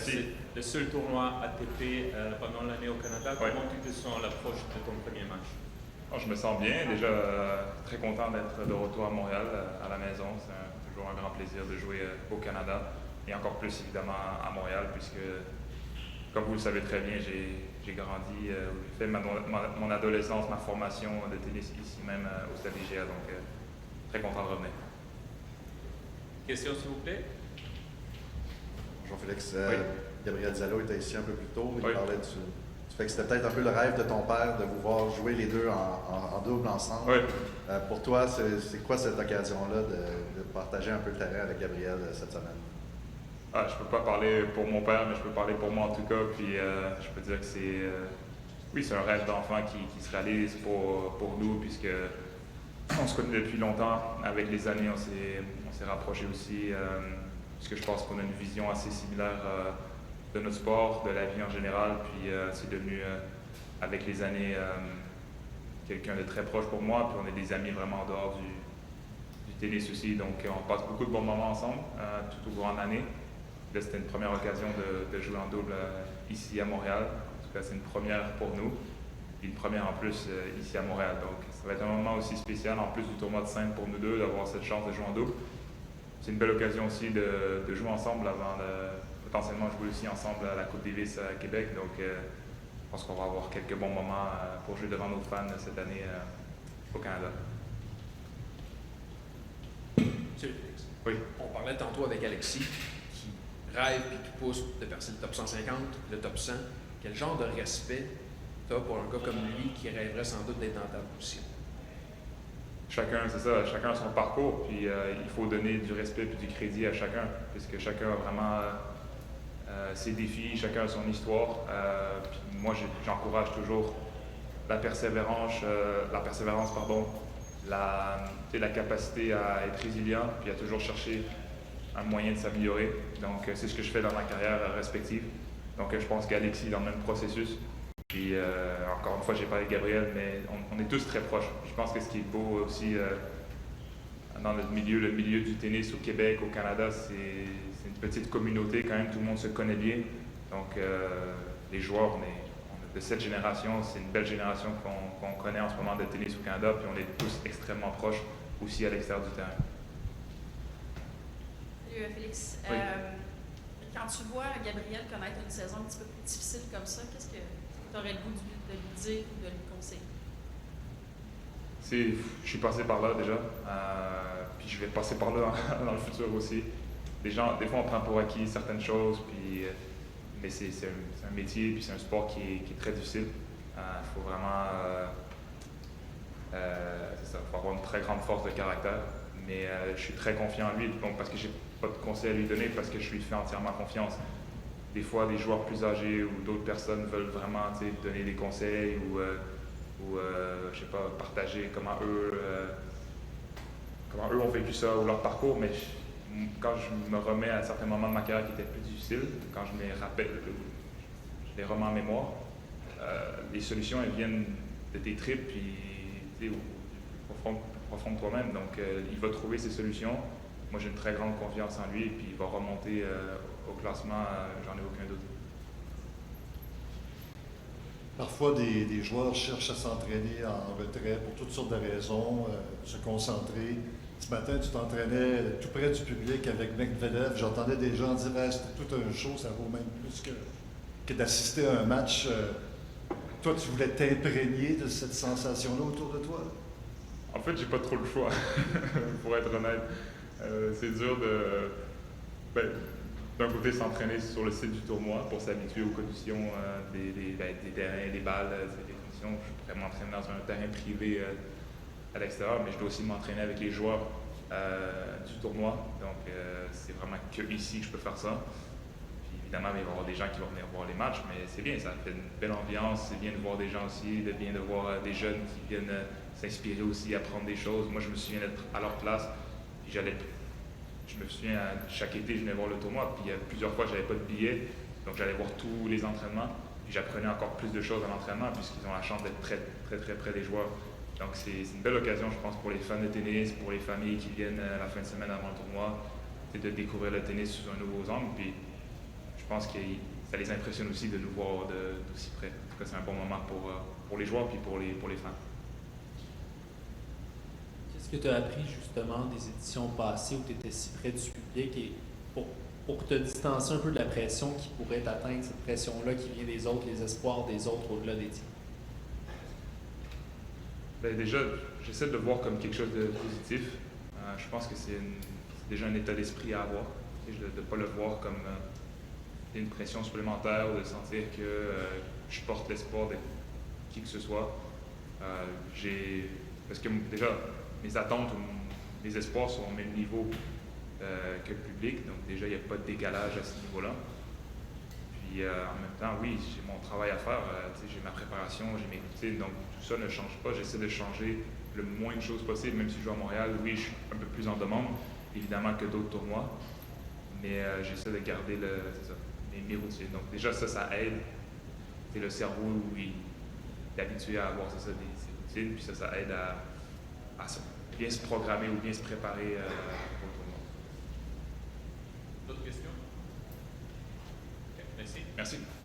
Merci. C'est le seul tournoi ATP pendant l'année au Canada. Ouais. Comment tu te sens à l'approche de ton premier match? Je me sens bien. Déjà, très content d'être de retour à Montréal, à la maison. C'est toujours un grand plaisir de jouer au Canada et encore plus évidemment à Montréal puisque, comme vous le savez très bien, j'ai grandi, j'ai fait mon adolescence, ma formation de tennis ici même au Stade IGA. Donc, très content de revenir. Question s'il vous plaît? Jean-Félix, Oui. Gabriel Zalo était ici un peu plus tôt. Il Oui. parlait du fait que c'était peut-être un peu le rêve de ton père de vous voir jouer les deux en double ensemble. Oui. Pour toi, c'est quoi cette occasion-là de partager un peu le terrain avec Gabriel cette semaine? Je ne peux pas parler pour mon père, mais je peux parler pour moi en tout cas. Puis je peux dire que c'est un rêve d'enfant qui se réalise pour nous, puisque on se connaît depuis longtemps. Avec les années, on s'est rapprochés aussi, puisque je pense qu'on a une vision assez similaire de notre sport, de la vie en général. Puis c'est devenu, avec les années, quelqu'un de très proche pour moi. Puis on est des amis vraiment en dehors du tennis aussi. Donc on passe beaucoup de bons moments ensemble tout au cours de l'année. Là, c'était une première occasion de jouer en double ici à Montréal. En tout cas, c'est une première pour nous. Et une première en plus ici à Montréal. Donc, ça va être un moment aussi spécial, en plus du tournoi de simple pour nous deux, d'avoir cette chance de jouer en double. C'est une belle occasion aussi de jouer ensemble avant de potentiellement jouer aussi ensemble à la Coupe Davis à Québec. Donc, je pense qu'on va avoir quelques bons moments pour jouer devant nos fans cette année au Canada. Monsieur Félix, Oui. on parlait tantôt avec Alexis, qui rêve et qui pousse de percer le top 150, le top 100. Quel genre de respect tu as pour un gars comme lui qui rêverait sans doute d'être dans ta position? Chacun, c'est ça, chacun a son parcours, puis il faut donner du respect et du crédit à chacun, puisque chacun a vraiment ses défis, chacun a son histoire. Puis moi, j'encourage toujours la persévérance, la capacité à être résilient, puis à toujours chercher un moyen de s'améliorer. Donc, c'est ce que je fais dans ma carrière respective. Donc, je pense qu'Alexis est dans le même processus. Puis, encore une fois, j'ai parlé de Gabriel, mais on est tous très proches. Je pense que ce qui est beau aussi dans notre milieu, le milieu du tennis au Québec, au Canada, c'est une petite communauté quand même, tout le monde se connaît bien. Donc, les joueurs, on est de cette génération, c'est une belle génération qu'on connaît en ce moment de tennis au Canada, puis on est tous extrêmement proches aussi à l'extérieur du terrain. Salut Félix. Oui. Quand tu vois Gabriel connaître une saison un petit peu plus difficile comme ça, qu'est-ce que tu aurais le goût de lui dire ou de lui conseiller? Je suis passé par là déjà, puis je vais passer par là dans le futur aussi. Des fois on prend pour acquis certaines choses, puis, mais c'est un métier, puis c'est un sport qui est très difficile. Il faut vraiment, faut avoir une très grande force de caractère, mais je suis très confiant en lui, donc parce que j'ai pas de conseils à lui donner, parce que je lui fais entièrement confiance. Des fois, des joueurs plus âgés ou d'autres personnes veulent vraiment donner des conseils ou je sais pas, partager comment eux ont vécu ça ou leur parcours, mais quand je me remets à certains moments de ma carrière qui étaient plus difficiles, quand je me rappelle, je les remets en mémoire, les solutions elles viennent de tes tripes puis au plus profond de toi-même. Donc il va trouver ses solutions. Moi j'ai une très grande confiance en lui et puis il va remonter au classement, j'en ai aucun doute. Parfois, des joueurs cherchent à s'entraîner en retrait pour toutes sortes de raisons, se concentrer. Ce matin, tu t'entraînais tout près du public avec Medvedev. J'entendais des gens dire « c'était tout un show, ça vaut même plus que d'assister à un match. Toi, tu voulais t'imprégner de cette sensation-là autour de toi? En fait, j'ai pas trop le choix, pour être honnête. C'est dur d'un côté, s'entraîner sur le site du tournoi pour s'habituer aux conditions des terrains, des balles, des conditions. Je pourrais m'entraîner dans un terrain privé à l'extérieur, mais je dois aussi m'entraîner avec les joueurs du tournoi. Donc, c'est vraiment que ici que je peux faire ça. Puis, évidemment, il va y avoir des gens qui vont venir voir les matchs, mais c'est bien, ça fait une belle ambiance. C'est bien de voir des gens aussi, bien de voir des jeunes qui viennent s'inspirer aussi, apprendre des choses. Moi, je me souviens d'être à leur place, puis je me souviens, chaque été, je venais voir le tournoi, puis plusieurs fois, je n'avais pas de billets, donc j'allais voir tous les entraînements, puis j'apprenais encore plus de choses à l'entraînement, puisqu'ils ont la chance d'être très, très, très près des joueurs. Donc c'est une belle occasion, je pense, pour les fans de tennis, pour les familles qui viennent la fin de semaine avant le tournoi, c'est de découvrir le tennis sous un nouveau angle, puis je pense que ça les impressionne aussi de nous voir d'aussi près. En tout cas, c'est un bon moment pour les joueurs puis pour les fans. Qu'est-ce que tu as appris justement des éditions passées où tu étais si près du public et pour te distancer un peu de la pression qui pourrait t'atteindre, cette pression-là qui vient des autres, les espoirs des autres au-delà des tiens? Ben déjà, j'essaie de le voir comme quelque chose de positif. Je pense que c'est déjà un état d'esprit à avoir. De ne pas le voir comme une pression supplémentaire ou de sentir que je porte l'espoir de qui que ce soit. Parce que déjà, mes attentes ou mes espoirs sont au même niveau que le public, donc déjà, il n'y a pas de décalage à ce niveau-là. Puis en même temps, oui, j'ai mon travail à faire, j'ai ma préparation, j'ai mes routines, donc tout ça ne change pas. J'essaie de changer le moins de choses possible, même si je joue à Montréal. Oui, je suis un peu plus en demande, évidemment, que d'autres tournois, mais j'essaie de garder mes routines. Donc déjà, ça aide. C'est le cerveau, il est habitué à avoir ses routines, puis ça aide à bien se programmer ou bien se préparer pour le tournoi. D'autres questions? Ok, merci. Merci.